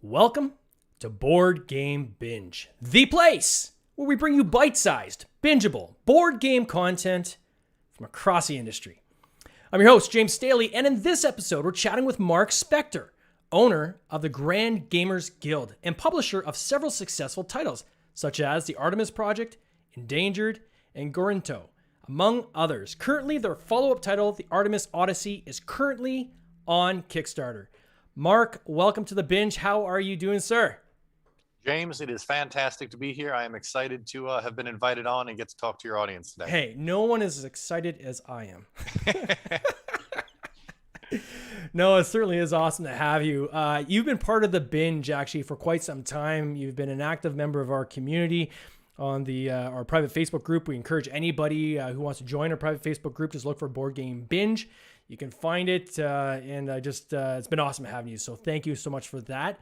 Welcome to Board Game Binge, the place where we bring you bite-sized, bingeable board game content from across the industry. I'm your host, James Staley, and in this episode, we're chatting with Mark Spector, owner of the Grand Gamers Guild and publisher of several successful titles, such as the Artemis Project, Endangered, and Gorinto, among others. Currently, their follow-up title, the Artemis Odyssey, is currently on Kickstarter. Mark, welcome to the Binge. How are you doing, sir? James, it is fantastic to be here. I am excited to have been invited on and get to talk to your audience today. Hey, no one is as excited as I am. No, it certainly is awesome to have you. You've been part of the Binge actually for quite some time. You've been an active member of our community on the our private Facebook group. We encourage anybody who wants to join our private Facebook group, just look for Board Game Binge. You can find it, and it's been awesome having you. So thank you so much for that.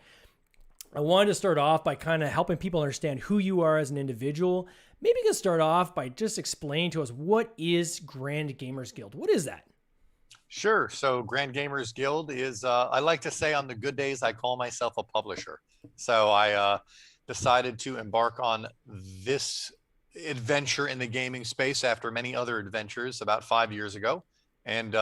I wanted to start off by kind of helping people understand who you are as an individual. Maybe you can start off by just explaining to us, what is Grand Gamers Guild? What is that? Sure. So Grand Gamers Guild is, I like to say on the good days, I call myself a publisher. So I decided to embark on this adventure in the gaming space after many other adventures about 5 years ago. And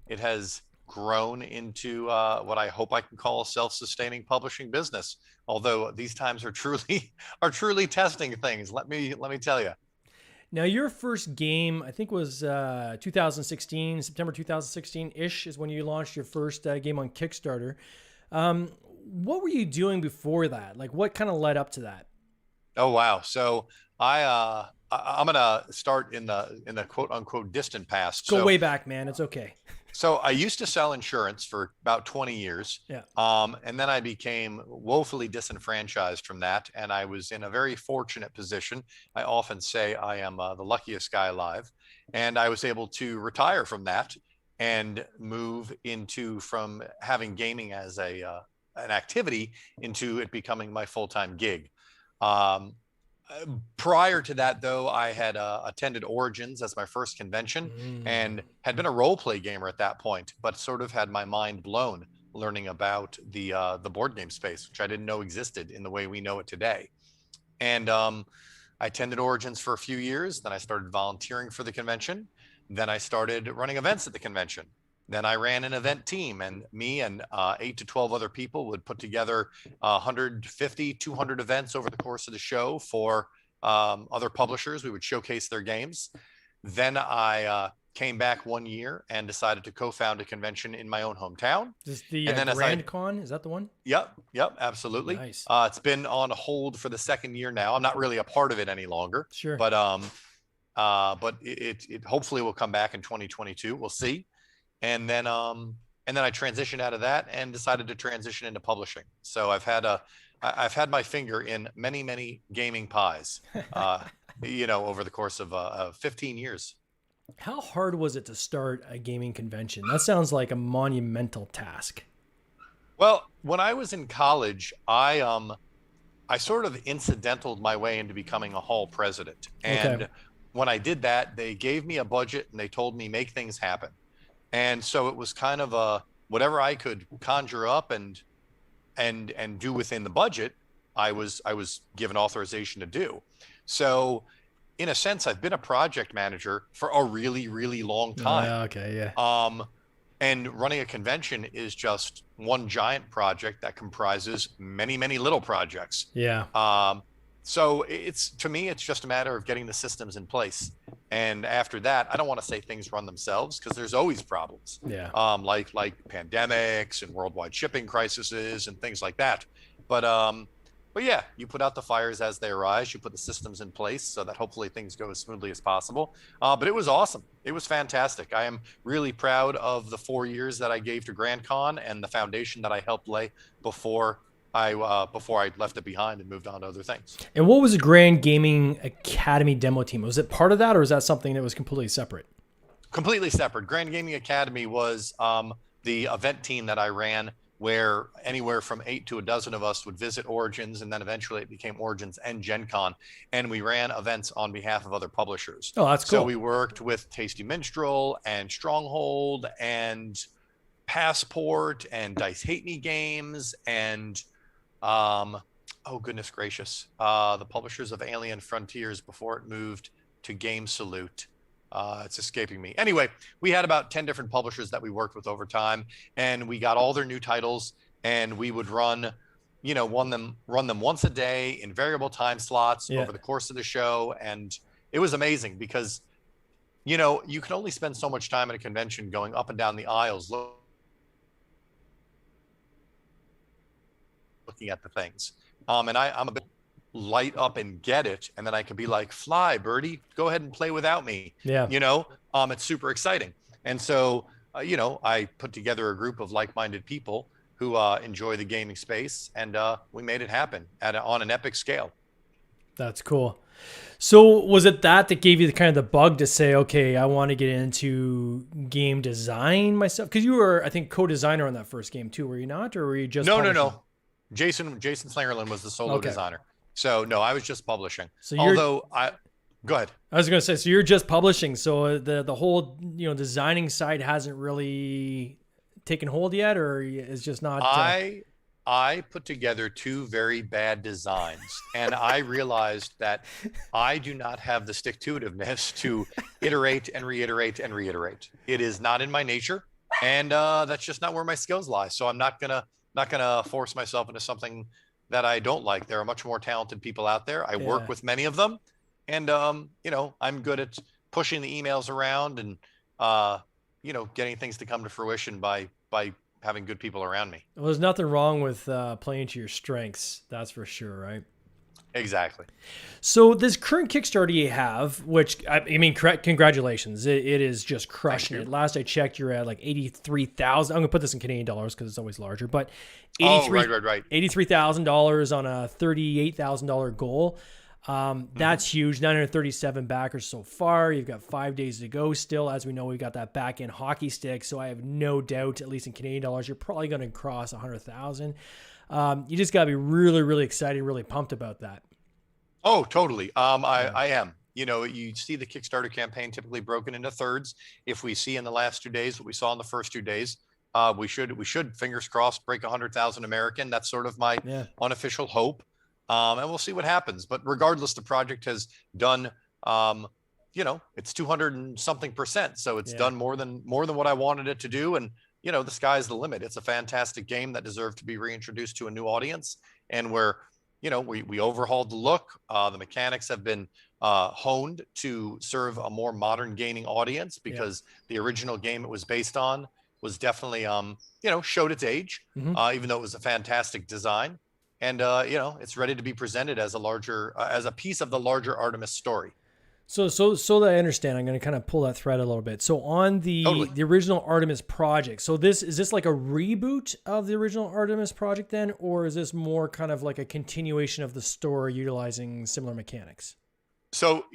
it has grown into what I hope I can call a self-sustaining publishing business. Although these times are truly testing things. Let me tell you. Now, your first game, I think, was 2016, September 2016-ish is when you launched your first game on Kickstarter. What were you doing before that? Like, what kind of led up to that? Oh wow! So I'm gonna start in the quote unquote distant past. Go way back, man. It's okay. So I used to sell insurance for about 20 years. Yeah. And then I became woefully disenfranchised from that. And I was in a very fortunate position. I often say I am the luckiest guy alive. And I was able to retire from that and move from having gaming as an activity into it becoming my full-time gig. Prior to that, though, I had attended Origins as my first convention and had been a role play gamer at that point, but sort of had my mind blown learning about the board game space, which I didn't know existed in the way we know it today. And I attended Origins for a few years. Then I started volunteering for the convention. Then I started running events at the convention. Then I ran an event team, and me and 8 to 12 other people would put together 150, 200 events over the course of the show for other publishers. We would showcase their games. Then I came back 1 year and decided to co-found a convention in my own hometown. Is the Grand Con? Is that the one? Yep, absolutely. Nice. It's been on hold for the second year now. I'm not really a part of it any longer. Sure. But it hopefully will come back in 2022. We'll see. And then I transitioned out of that and decided to transition into publishing. So I've had my finger in many gaming pies, over the course of 15 years. How hard was it to start a gaming convention? That sounds like a monumental task. Well, when I was in college, I sort of incidentaled my way into becoming a hall president. And Okay. When I did that, they gave me a budget and they told me make things happen. And so it was kind of whatever I could conjure up and do within the budget, I was given authorization to do. So in a sense, I've been a project manager for a really long time. Okay, yeah. And running a convention is just one giant project that comprises many little projects. Yeah. So to me, it's just a matter of getting the systems in place. And after that, I don't want to say things run themselves because there's always problems. Yeah. Like pandemics and worldwide shipping crises and things like that. But yeah, you put out the fires as they arise. You put the systems in place so that hopefully things go as smoothly as possible. But it was awesome. It was fantastic. I am really proud of the 4 years that I gave to Grand Con and the foundation that I helped lay before I left it behind and moved on to other things. And what was the Grand Gaming Academy demo team? Was it part of that, or is that something that was completely separate? Completely separate. Grand Gaming Academy was the event team that I ran, where anywhere from 8 to a dozen of us would visit Origins, and then eventually it became Origins and Gen Con, and we ran events on behalf of other publishers. Oh, that's cool. So we worked with Tasty Minstrel and Stronghold and Passport and Dice Hate Me Games and Oh, goodness gracious. The publishers of Alien Frontiers before it moved to Game Salute. It's escaping me. Anyway, we had about 10 different publishers that we worked with over time, and we got all their new titles, and we would run them once a day in variable time slots over the course of the show. And it was amazing because, you can only spend so much time at a convention going up and down the aisles looking at the things. And I'm a bit light up and get it. And then I can be like, fly, birdie, go ahead and play without me. Yeah. It's super exciting. And so, I put together a group of like-minded people who enjoy the gaming space, and we made it happen on an epic scale. That's cool. So was it that gave you the kind of the bug to say, okay, I want to get into game design myself? Because you were, I think, co-designer on that first game too, were you not? Or were you just publishing? No. Jason Slingerland was the solo designer. So no, I was just publishing. So go ahead. I was going to say, so you're just publishing. So the whole, designing side hasn't really taken hold yet, or is just not? I put together 2 very bad designs, and I realized that I do not have the stick-to-itiveness to iterate and reiterate and reiterate. It is not in my nature, and that's just not where my skills lie. So I'm not gonna force myself into something that I don't like. There are much more talented people out there. I work with many of them, and I'm good at pushing the emails around and getting things to come to fruition by having good people around me. Well, there's nothing wrong with playing to your strengths. That's for sure, right? Exactly. So this current Kickstarter you have, which I mean, congratulations. It is just crushing it. Last I checked, you're at like 83,000. I'm going to put this in Canadian dollars because it's always larger, but right. $83,000 on a $38,000 goal. That's huge. 937 backers so far. You've got 5 days to go still. As we know, we've got that back end hockey stick. So I have no doubt, at least in Canadian dollars, you're probably going to cross 100,000. You just got to be really, really excited, really pumped about that. Oh, totally. I am. You see the Kickstarter campaign typically broken into thirds. If we see in the last 2 days what we saw in the first 2 days, we should fingers crossed break 100,000 American. That's sort of my unofficial hope. And we'll see what happens. But regardless, the project has done, it's 200 and something percent. So it's done more than what I wanted it to do. And, the sky's the limit. It's a fantastic game that deserved to be reintroduced to a new audience. And where, we overhauled the look. The mechanics have been honed to serve a more modern gaming audience because the original game it was based on was definitely, showed its age, even though it was a fantastic design. And, it's ready to be presented as as a piece of the larger Artemis story. So that I understand, I'm going to kind of pull that thread a little bit. So on the original Artemis project, so is this like a reboot of the original Artemis project then, or is this more kind of like a continuation of the story utilizing similar mechanics? So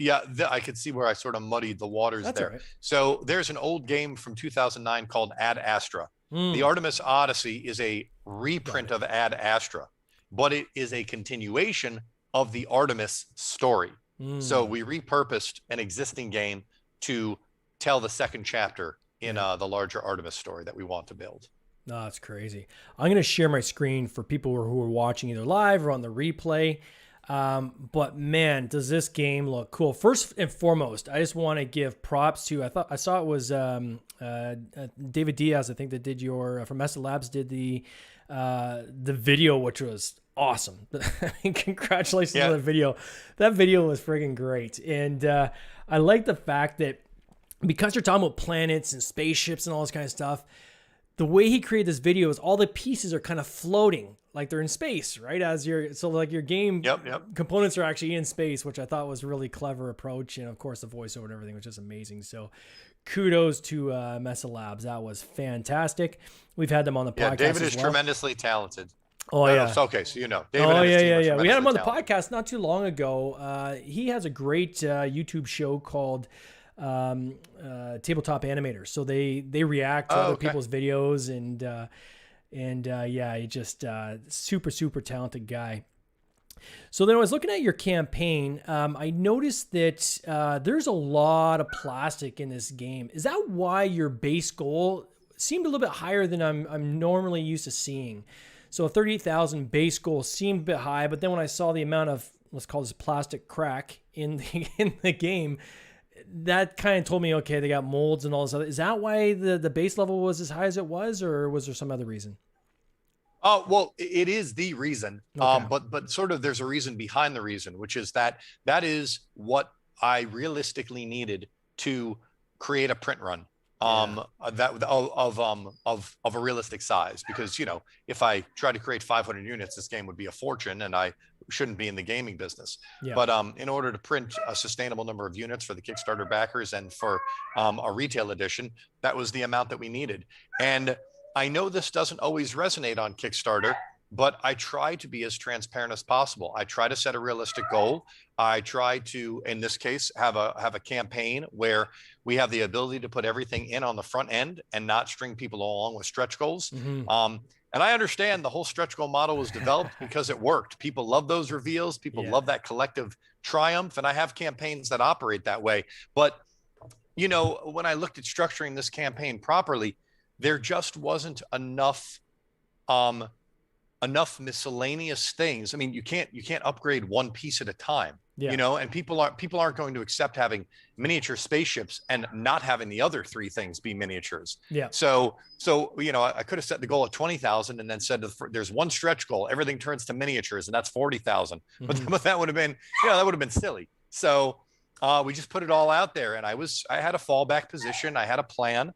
I could see where I sort of muddied the waters. That's there. Right. So there's an old game from 2009 called Ad Astra. The Artemis Odyssey is a reprint of Ad Astra, but it is a continuation of the Artemis story. So we repurposed an existing game to tell the second chapter in the larger Artemis story that we want to build. No, that's crazy. I'm going to share my screen for people who are watching either live or on the replay. But man, does this game look cool. First and foremost, I just want to give props to, I saw it was David Diaz, I think, that did from Mesa Labs did the video, which was awesome. I mean, congratulations on the video. That video was friggin' great. And I like the fact that because you're talking about planets and spaceships and all this kind of stuff, the way he created this video is all the pieces are kind of floating like they're in space, right? Your game components are actually in space, which I thought was a really clever approach. And of course the voiceover and everything was just amazing. So kudos to Mesa Labs. That was fantastic. We've had them on the podcast. David is tremendously talented. Oh, yeah. It's okay. So, David. We had him on the podcast not too long ago. He has a great YouTube show called Tabletop Animators. So they react to other people's videos he just super, super talented guy. So then I was looking at your campaign. I noticed that there's a lot of plastic in this game. Is that why your base goal seemed a little bit higher than I'm normally used to seeing? So 38,000 base goal seemed a bit high, but then when I saw the amount of, let's call this plastic crack in the game, that kind of told me, okay, they got molds and all this other. Is that why the base level was as high as it was, or was there some other reason? Oh, well, it is the reason. Okay. But sort of there's a reason behind the reason, which is that is what I realistically needed to create a print run that of a realistic size. Because, you know, if I tried to create 500 units, this game would be a fortune, and I shouldn't be in the gaming business. Yeah. But in order to print a sustainable number of units for the Kickstarter backers and for a retail edition, that was the amount that we needed. And I know this doesn't always resonate on Kickstarter, but I try to be as transparent as possible. I try to set a realistic goal. I try to, in this case, have a campaign where we have the ability to put everything in on the front end and not string people along with stretch goals. Mm-hmm. And I understand the whole stretch goal model was developed because it worked. People love those reveals. People love that collective triumph. And I have campaigns that operate that way. But, you know, when I looked at structuring this campaign properly, there just wasn't enough miscellaneous things. I mean, you can't upgrade one piece at a time, you know, and people aren't going to accept having miniature spaceships and not having the other three things be miniatures. Yeah. So, you know, I could have set the goal at 20,000 and then said there's one stretch goal, everything turns to miniatures, and that's 40,000. Mm-hmm. But that would have been, you know, that would have been silly. So we just put it all out there, and I had a fallback position. I had a plan.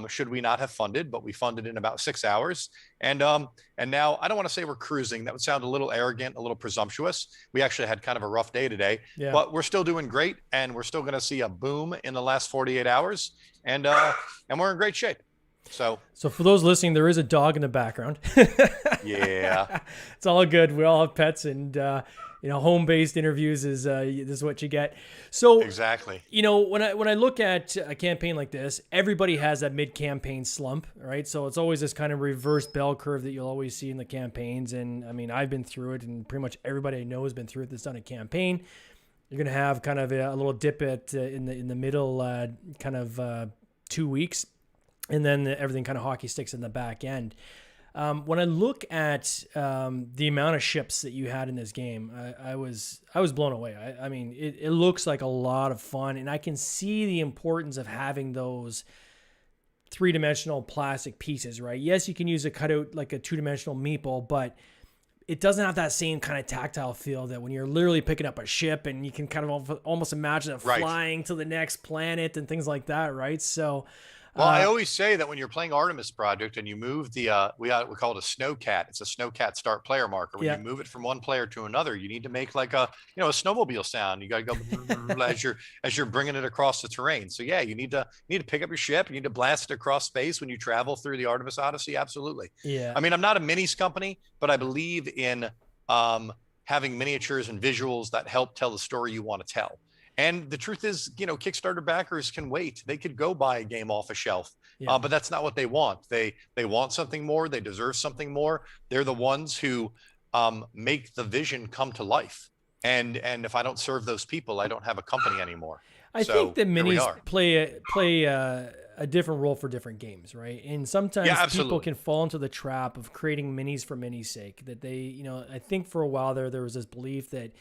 Should we not have funded, but we funded in about 6 hours. And now I don't want to say we're cruising. That would sound a little arrogant, a little presumptuous. We actually had kind of a rough day today, but we're still doing great, and we're still going to see a boom in the last 48 hours, and we're in great shape. So for those listening, there is a dog in the background. Yeah, it's all good. We all have pets, and you know, home-based interviews is this is what you get. So exactly. You know, when I look at a campaign like this, everybody has that mid-campaign slump, right? So it's always this kind of reverse bell curve that you'll always see in the campaigns. And I mean, I've been through it, and pretty much everybody I know has been through it that's done a campaign. You're gonna have kind of a little dip at in the middle, kind of 2 weeks, and then everything kind of hockey sticks in the back end. When I look at the amount of ships that you had in this game, I was blown away. I mean, it looks like a lot of fun, and I can see the importance of having those three-dimensional plastic pieces, right? Yes, you can use a cutout like a two-dimensional meeple, but it doesn't have that same kind of tactile feel that when you're literally picking up a ship and you can kind of almost imagine it flying to the next planet and things like that, right? So... Well, I always say that when you're playing Artemis Project and you move the, we call it a snowcat. It's a snowcat start player marker. When you move it from one player to another, you need to make like a snowmobile sound. You got to go as you're bringing it across the terrain. So yeah, you need to pick up your ship. You need to blast it across space when you travel through the Artemis Odyssey. Absolutely. Yeah. I mean, I'm not a minis company, but I believe in having miniatures and visuals that help tell the story you want to tell. And the truth is, you know, Kickstarter backers can wait. They could go buy a game off a shelf, but that's not what they want. They want something more. They deserve something more. They're the ones who make the vision come to life. And if I don't serve those people, I don't have a company anymore. I think that minis play a different role for different games, right? And sometimes people can fall into the trap of creating minis for minis' sake. That they, you know, I think for a while there was this belief that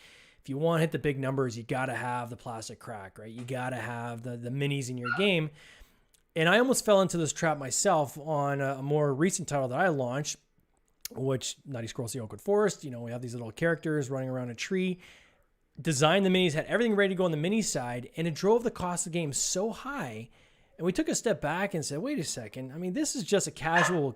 if you want to hit the big numbers, you got to have the plastic crack, right? You got to have the minis in your game. And I almost fell into this trap myself on a more recent title that I launched, which Nutty Scrolls the Oakwood Forest. You know, we have these little characters running around a tree. Designed the minis, had everything ready to go on the mini side, and it drove the cost of the game so high. And we took a step back and said, wait a second. I mean, this is just a casual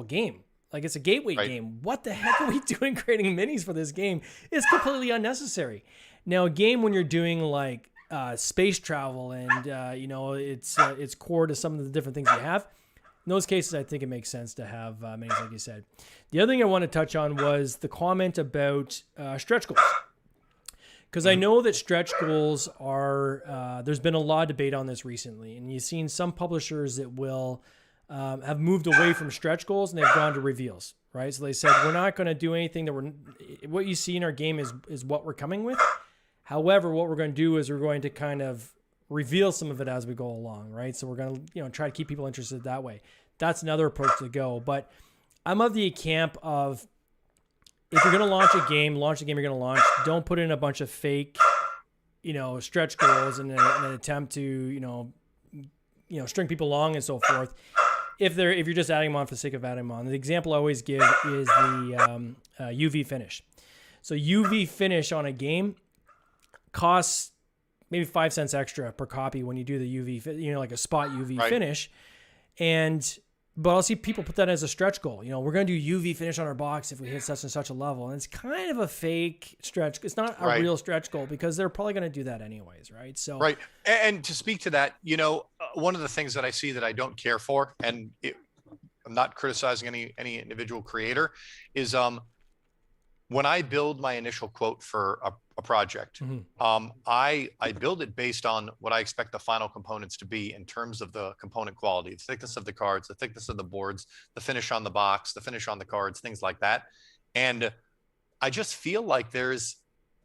game. Like, it's a gateway game. What the heck are we doing creating minis for this game? It's completely unnecessary. Now, a game when you're doing like space travel and you know, it's core to some of the different things you have. In those cases, I think it makes sense to have minis, like you said. The other thing I want to touch on was the comment about stretch goals. Because I know that stretch goals are, there's been a lot of debate on this recently, and you've seen some publishers that will have moved away from stretch goals and they've gone to reveals, right? So they said, we're not going to do anything what you see in our game is what we're coming with. However, what we're going to do is we're going to kind of reveal some of it as we go along, right? So we're going to, try to keep people interested that way. That's another approach to go. But I'm of the camp of, if you're going to launch a game you're going to launch. Don't put in a bunch of fake, stretch goals in an attempt to, string people along and so forth. If you're just adding them on for the sake of adding them on. The example I always give is the UV finish. So UV finish on a game costs maybe 5 cents extra per copy when you do the UV, like a spot UV finish. But I'll see people put that as a stretch goal. We're going to do UV finish on our box if we hit such and such a level. And it's kind of a fake stretch. It's not a real stretch goal because they're probably going to do that anyways, right? So right. And to speak to that, one of the things that I see that I don't care for, and I'm not criticizing any individual creator, is when I build my initial quote for a project, I build it based on what I expect the final components to be in terms of the component quality, the thickness of the cards, the thickness of the boards, the finish on the box, the finish on the cards, things like that. And I just feel like there's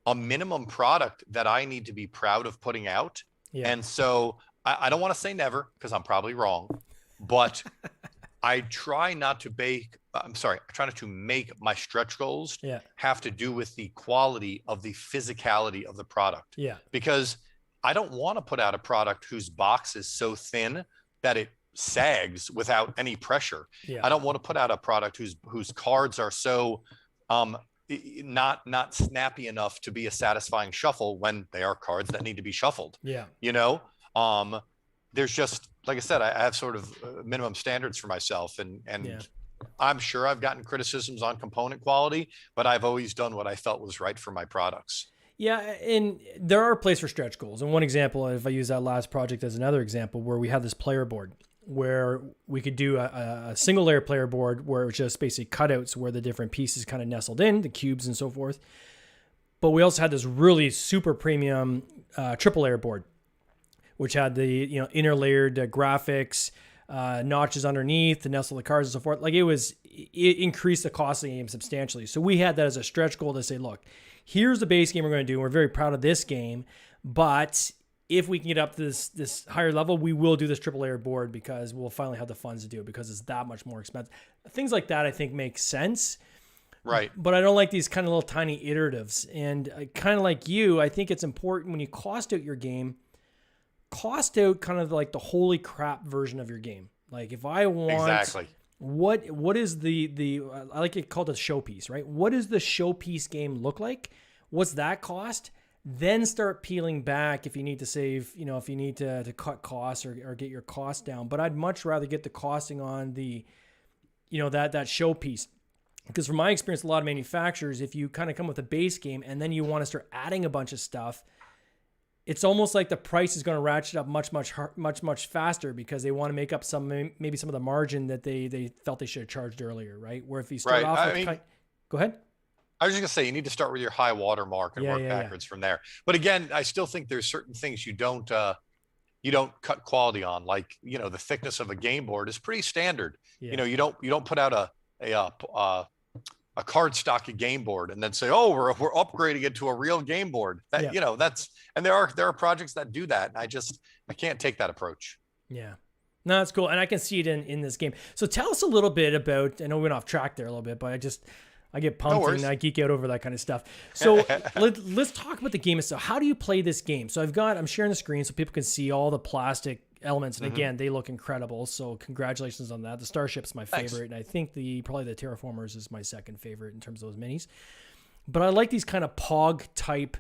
a minimum product that I need to be proud of putting out. Yeah. And so I don't want to say never, because I'm probably wrong, but I try not to make my stretch goals have to do with the quality of the physicality of the product. Yeah. Because I don't want to put out a product whose box is so thin that it sags without any pressure. Yeah. I don't want to put out a product whose cards are so not snappy enough to be a satisfying shuffle when they are cards that need to be shuffled. Yeah. There's just, like I said, I have sort of minimum standards for myself, and I'm sure I've gotten criticisms on component quality, but I've always done what I felt was right for my products. Yeah, and there are places for stretch goals. And one example, if I use that last project as another example, where we had this player board where we could do a single layer player board where it was just basically cutouts where the different pieces kind of nestled in, the cubes and so forth. But we also had this really super premium triple layer board, which had the inner layered graphics, notches underneath to nestle the cards and so forth. Like it increased the cost of the game substantially. So we had that as a stretch goal to say, look, here's the base game we're going to do. We're very proud of this game, but if we can get up to this higher level, we will do this triple layer board because we'll finally have the funds to do it because it's that much more expensive. Things like that I think make sense. Right. But I don't like these kind of little tiny iteratives. And kind of like you, I think it's important when you cost out your game, cost out kind of like the holy crap version of your game. Like if I want what is the I like it called a showpiece, right? What does the showpiece game look like? What's that cost? Then start peeling back if you need to save, if you need to cut costs or get your costs down. But I'd much rather get the costing on the, that showpiece. Because from my experience, a lot of manufacturers, if you kind of come with a base game and then you want to start adding a bunch of stuff, it's almost like the price is going to ratchet up much faster because they want to make up maybe some of the margin that they felt they should have charged earlier, right? Where if you start off with go ahead. I was just going to say, you need to start with your high water mark and work backwards from there. But again, I still think there's certain things you don't cut quality on. Like, the thickness of a game board is pretty standard. Yeah. You don't put out a cardstock game board and then say, oh, we're upgrading it to a real game board. That and there are projects that do that. And I can't take that approach. Yeah. No, that's cool. And I can see it in this game. So tell us a little bit about, I know we went off track there a little bit, but I get pumped and I geek out over that kind of stuff. So let's talk about the game itself. How do you play this game? So I'm sharing the screen so people can see all the plastic elements. And again, they look incredible. So congratulations on that. The Starship's my favorite. Thanks. And I think probably the Terraformers is my second favorite in terms of those minis. But I like these kind of POG type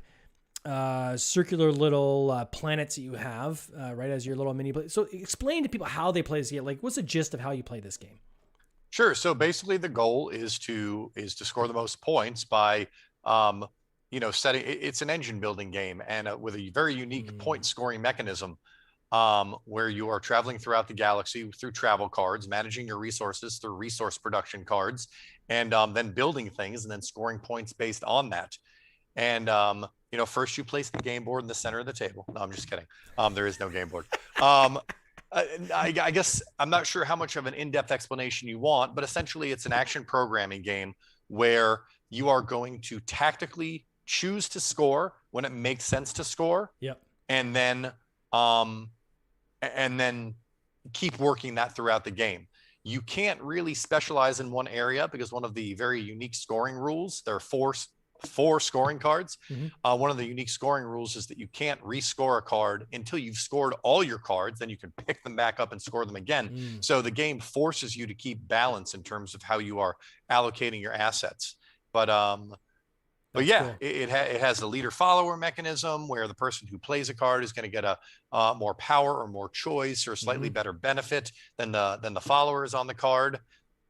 circular little planets that you have, right, as your little mini. So explain to people how they play this game. Like, what's the gist of how you play this game? Sure. So basically the goal is to score the most points by, setting, it's an engine building game and with a very unique point scoring mechanism where you are traveling throughout the galaxy through travel cards, managing your resources through resource production cards, and then building things and then scoring points based on that. And, first you place the game board in the center of the table. No, I'm just kidding. There is no game board. I guess I'm not sure how much of an in-depth explanation you want, but essentially it's an action programming game where you are going to tactically choose to score when it makes sense to score. Yep. And then keep working that throughout the game. You can't really specialize in one area because one of the very unique scoring rules, there are four scoring cards. Hmm. One of the unique scoring rules is that you can't rescore a card until you've scored all your cards. Then you can pick them back up and score them again. Mm, So the game forces you to keep balance in terms of how you are allocating your assets. But that's yeah, cool. it has a leader follower mechanism where the person who plays a card is going to get a more power or more choice or a slightly Hmm. better benefit than the followers on the card.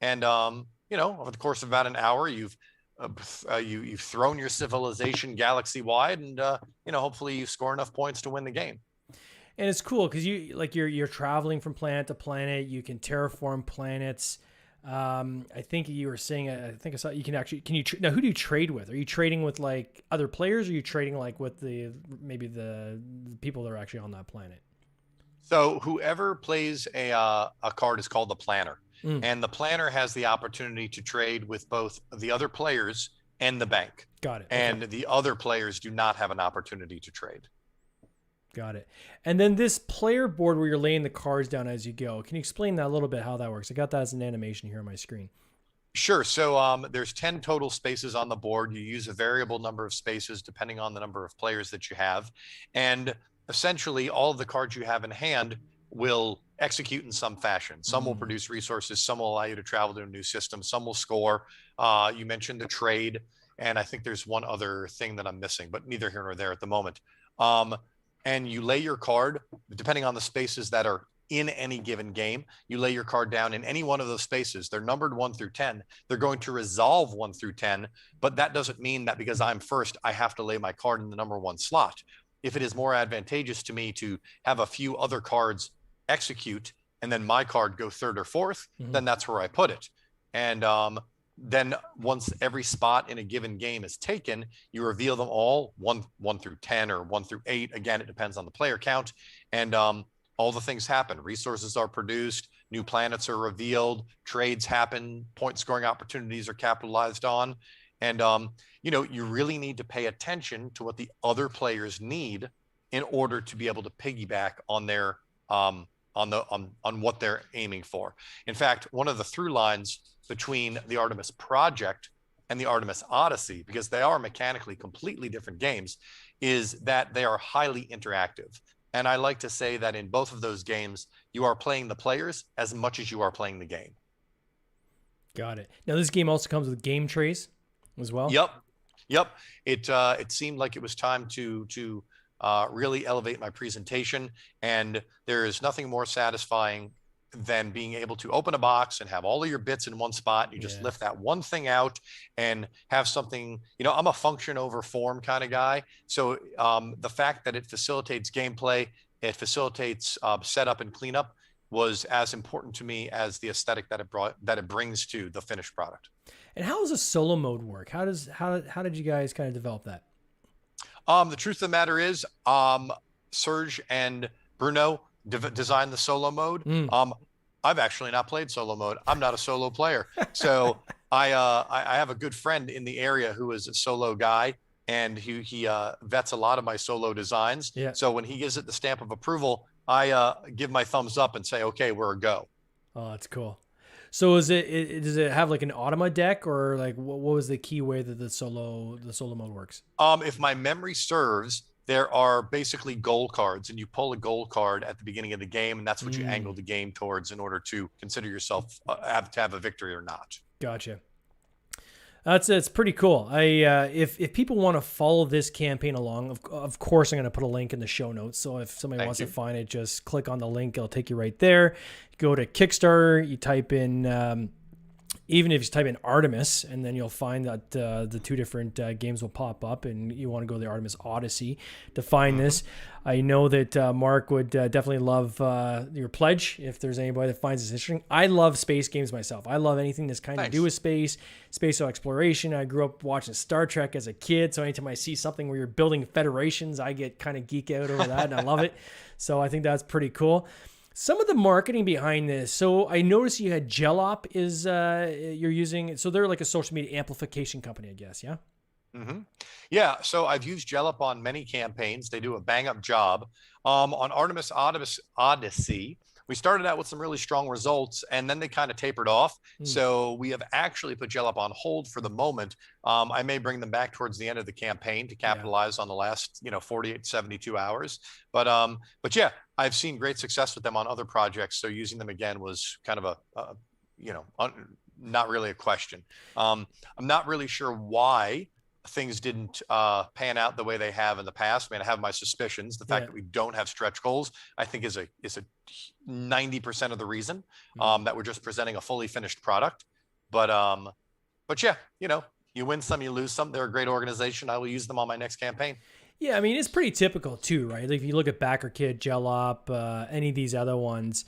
And over the course of about an hour, you've thrown your civilization galaxy wide, and hopefully you score enough points to win the game. And it's cool because you're traveling from planet to planet. You can terraform planets. I think you were saying. I think I saw you can actually. Now? Who do you trade with? Are you trading with like other players? Or are you trading like with maybe the people that are actually on that planet? So whoever plays a card is called the planner, Mm, and the planner has the opportunity to trade with both the other players and the bank. got it. Okay. And the other players do not have an opportunity to trade. Got it. And then this player board where you're laying the cards down as you go. Can you explain that a little bit how that works? I got that as an animation here on my screen. Sure. So there's 10 total spaces on the board. You use a variable number of spaces depending on the number of players that you have. And essentially, all of the cards you have in hand will execute in some fashion. Some will Mm, produce resources, some will allow you to travel to a new system, some will score. You mentioned the trade, and I think there's one other thing that I'm missing, but neither here nor there at the moment. Um, and you lay your card, depending on the spaces that are in any given game, you lay your card down in any one of those spaces. They're numbered 1 through 10. They're going to resolve 1 through 10, but that doesn't mean that because I'm first, I have to lay my card in the number 1 slot. If it is more advantageous to me to have a few other cards execute and then my card go third or fourth, mhm. then that's where I put it. And then once every spot in a given game is taken, you reveal them all one through 10 or 1 through 8. Again, it depends on the player count. And all the things happen. Resources are produced, new planets are revealed, trades happen, point scoring opportunities are capitalized on. And, you really need to pay attention to what the other players need in order to be able to piggyback on their on what they're aiming for. In fact, one of the through lines between the Artemis project and the Artemis Odyssey, because they are mechanically completely different games, is that they are highly interactive. And I like to say that in both of those games, you are playing the players as much as you are playing the game. Got it. Now this game also comes with game trays as well. Yep, yep. It seemed like it was time to really elevate my presentation, and there is nothing more satisfying than being able to open a box and have all of your bits in one spot. You just Yeah. lift that one thing out and have something. I'm a function over form kind of guy. So the fact that it facilitates gameplay, it facilitates setup and cleanup was as important to me as the aesthetic that it brings to the finished product. And how does a solo mode work? How did you guys kind of develop that? The truth of the matter is, Serge and Bruno designed the solo mode. Mm, I've actually not played solo mode. I'm not a solo player. So I have a good friend in the area who is a solo guy, and he vets a lot of my solo designs. yeah. So when he gives it the stamp of approval, I give my thumbs up and say, okay, we're a go. Oh, that's cool. So does it have like an automa deck, or like what was the key way that the solo mode works? If my memory serves, there are basically goal cards, and you pull a goal card at the beginning of the game, and that's what you angle Mm, the game towards in order to consider yourself to have a victory or not. gotcha. It's pretty cool. If people want to follow this campaign along, of course I'm going to put a link in the show notes. So if somebody Thank wants you. to find it, just click on the link. It'll take you right there. Go to Kickstarter. You type in even if you type in Artemis, and then you'll find that the two different games will pop up, and you want to go to the Artemis Odyssey to find this. I know that Mark would definitely love your pledge if there's anybody that finds this interesting. I love space games myself. I love anything that's kind of Thanks. do with space exploration. I grew up watching Star Trek as a kid, so anytime I see something where you're building federations, I get kind of geek out over that, and I love it. So I think that's pretty cool. Some of the marketing behind this. So I noticed you had Gelop you're using. So they're like a social media amplification company, I guess. Yeah. hmm Yeah, so I've used Jellup on many campaigns. They do a bang up job. On Artemis Odyssey, we started out with some really strong results, and then they kind of tapered off. So we have actually put Gel Up on hold for the moment. I may bring them back towards the end of the campaign to capitalize on the last 48 72 hours. But yeah, I've seen great success with them on other projects, so using them again was kind of not really a question. I'm not really sure why things didn't pan out the way they have in the past. I mean, I have my suspicions. The fact that we don't have stretch goals, I think, is a 90% of the reason that we're just presenting a fully finished product. But yeah, you win some, you lose some. They're a great organization. I will use them on my next campaign. Yeah, I mean, it's pretty typical too, right? Like if you look at Backer Kit, Gel Up, any of these other ones,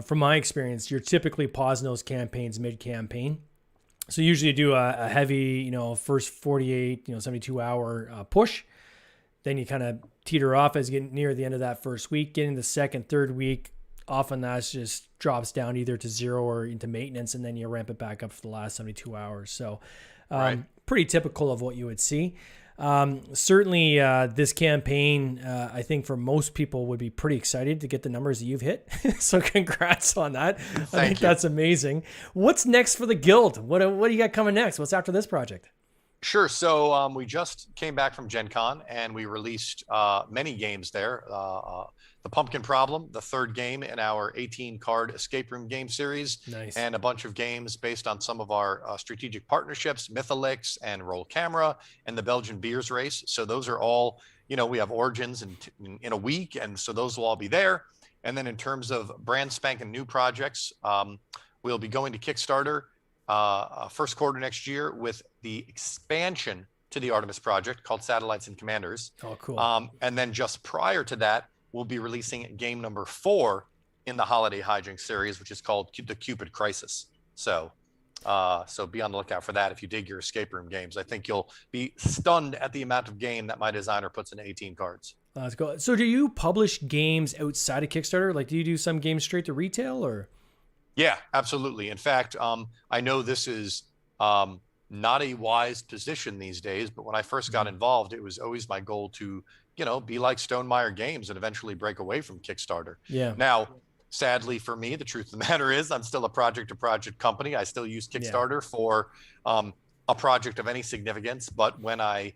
from my experience, you're typically pausing those campaigns mid-campaign. So usually you do a heavy, first 48, 72 hour push. Then you kind of teeter off as you get near the end of that first week. Getting the second, third week, often that just drops down either to zero or into maintenance, and then you ramp it back up for the last 72 hours. So pretty typical of what you would see. Certainly this campaign, I think for most people would be pretty excited to get the numbers that you've hit. So congrats on that. I think that's amazing. What's next for the guild? What do you got coming next? What's after this project? Sure. So we just came back from Gen Con and we released many games there. The Pumpkin Problem, the third game in our 18-card escape room game series. Nice. And a bunch of games based on some of our strategic partnerships, Mythalix and Roll Camera and the Belgian Beers Race. So those are all, we have Origins in a week, and so those will all be there. And then in terms of brand spanking new projects, we'll be going to Kickstarter first quarter next year with the expansion to the Artemis project called Satellites and Commanders. Oh, cool. And then just prior to that, we'll be releasing game number 4 in the Holiday Hijinks series, which is called the Cupid Crisis. So be on the lookout for that if you dig your escape room games. I think you'll be stunned at the amount of game that my designer puts in 18 cards. That's cool. So do you publish games outside of Kickstarter? Like, do you do some games straight to retail or? Yeah, absolutely. In fact, I know this is not a wise position these days, but when I first got involved, it was always my goal to, be like Stonemaier Games and eventually break away from Kickstarter. Yeah. Now, sadly for me, the truth of the matter is I'm still a project-to-project company. I still use Kickstarter for a project of any significance. But when I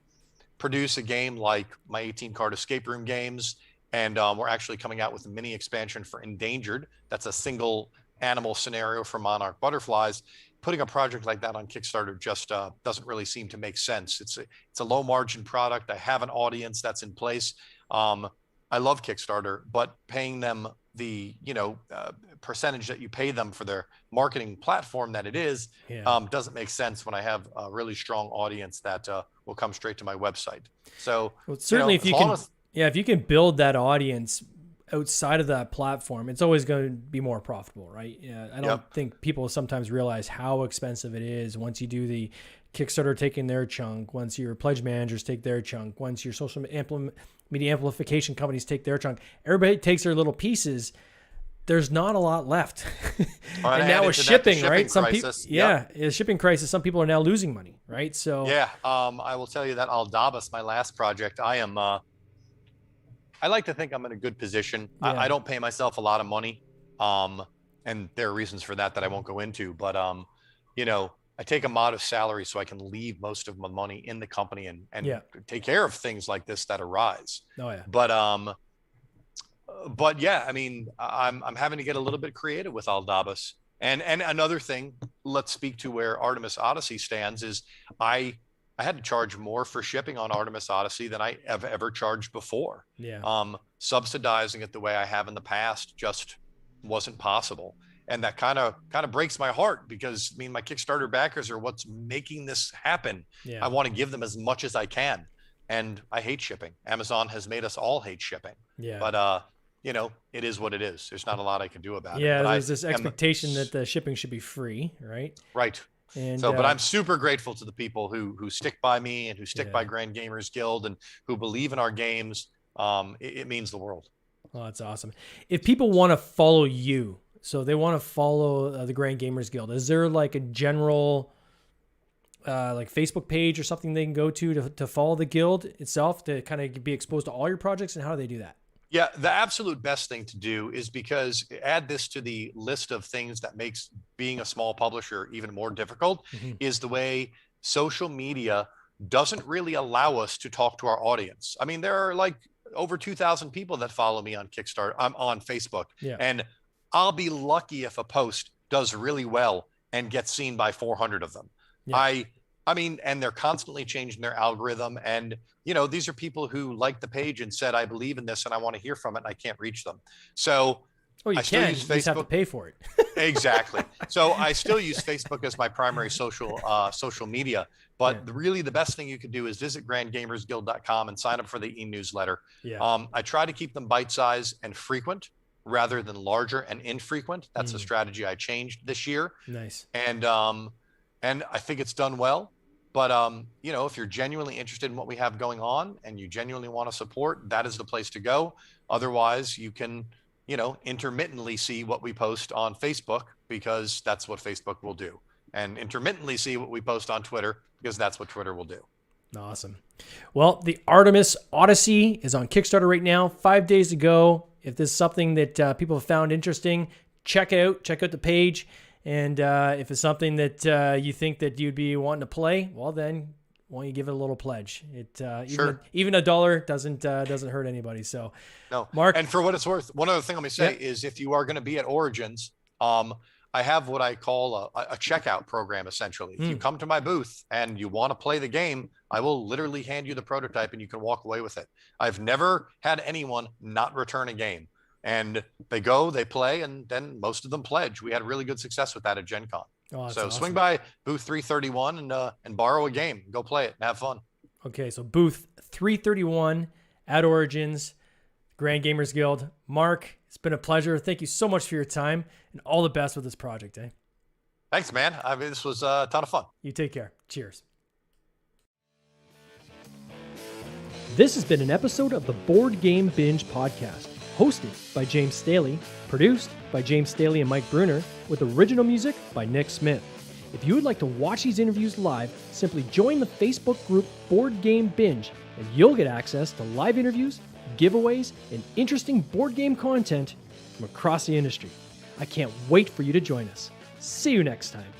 produce a game like my 18-card escape room games, and we're actually coming out with a mini expansion for Endangered, that's a single animal scenario for monarch butterflies, putting a project like that on Kickstarter just doesn't really seem to make sense. It's a low margin product. I have an audience that's in place. I love Kickstarter, but paying them the percentage that you pay them for their marketing platform that it is doesn't make sense when I have a really strong audience that will come straight to my website. So certainly if you can build that audience outside of that platform, it's always going to be more profitable, right? Yeah, I don't think people sometimes realize how expensive it is once you do the Kickstarter taking their chunk, once your pledge managers take their chunk, once your social media amplification companies take their chunk. Everybody takes their little pieces. There's not a lot left. And now with shipping, right? Some people, the shipping crisis, some people are now losing money, right? So I will tell you that Aldabas, my last project, I like to think I'm in a good position. Yeah. I don't pay myself a lot of money. And there are reasons for that I won't go into, but I take a modest salary so I can leave most of my money in the company and take care of things like this that arise. Oh yeah. But yeah, I mean, I'm having to get a little bit creative with Aldabas. And another thing, let's speak to where Artemis Odyssey stands is I had to charge more for shipping on Artemis Odyssey than I have ever charged before. Yeah. Subsidizing it the way I have in the past just wasn't possible. And that kind of breaks my heart because my Kickstarter backers are what's making this happen. Yeah. I want to give them as much as I can. And I hate shipping. Amazon has made us all hate shipping. Yeah. But, it is what it is. There's not a lot I can do about it. Yeah, there's this expectation that the shipping should be free, right? Right. And but I'm super grateful to the people who stick by me and who stick by Grand Gamers Guild and who believe in our games. It means the world. Oh, that's awesome. If people want to follow you, so they want to follow the Grand Gamers Guild, is there like a general like Facebook page or something they can go to follow the guild itself to kind of be exposed to all your projects, and how do they do that? Yeah, the absolute best thing to do is, because add this to the list of things that makes being a small publisher even more difficult, is the way social media doesn't really allow us to talk to our audience. I mean, there are like over 2,000 people that follow me on Kickstarter. I'm on Facebook, Yeah. and I'll be lucky if a post does really well and gets seen by 400 of them. Yeah. I mean, and they're constantly changing their algorithm. And, these are people who liked the page and said, I believe in this and I want to hear from it, and I can't reach them. So You still can. use You just have to Facebook. pay for it. Exactly. So I still use Facebook as my primary social media. But really the best thing you could do is visit grandgamersguild.com and sign up for the e-newsletter. Yeah. I try to keep them bite-sized and frequent rather than larger and infrequent. That's a strategy I changed this year. Nice. And I think it's done well. But if you're genuinely interested in what we have going on and you genuinely want to support, that is the place to go. Otherwise, you can, intermittently see what we post on Facebook, because that's what Facebook will do, and intermittently see what we post on Twitter, because that's what Twitter will do. Awesome. Well, the Artemis Odyssey is on Kickstarter right now, 5 days to go. If this is something that people have found interesting, check out the page. And if it's something that you think that you'd be wanting to play, well, then why don't you give it a little pledge? Even $1 doesn't hurt anybody. So, no, Mark. And for what it's worth, one other thing let me say is, if you are going to be at Origins, I have what I call a checkout program. Essentially, if you come to my booth and you want to play the game, I will literally hand you the prototype and you can walk away with it. I've never had anyone not return a game. And they go, they play, and then most of them pledge. We had really good success with that at Gen Con. Oh, so awesome. Swing by booth 331 and borrow a game. Go play it and have fun. Okay, so booth 331 at Origins, Grand Gamers Guild. Mark, it's been a pleasure. Thank you so much for your time, and all the best with this project. Thanks, man. I mean, this was a ton of fun. You take care. Cheers. This has been an episode of the Board Game Binge podcast, hosted by James Staley, produced by James Staley and Mike Bruner, with original music by Nick Smith. If you would like to watch these interviews live, simply join the Facebook group Board Game Binge, and you'll get access to live interviews, giveaways, and interesting board game content from across the industry. I can't wait for you to join us. See you next time.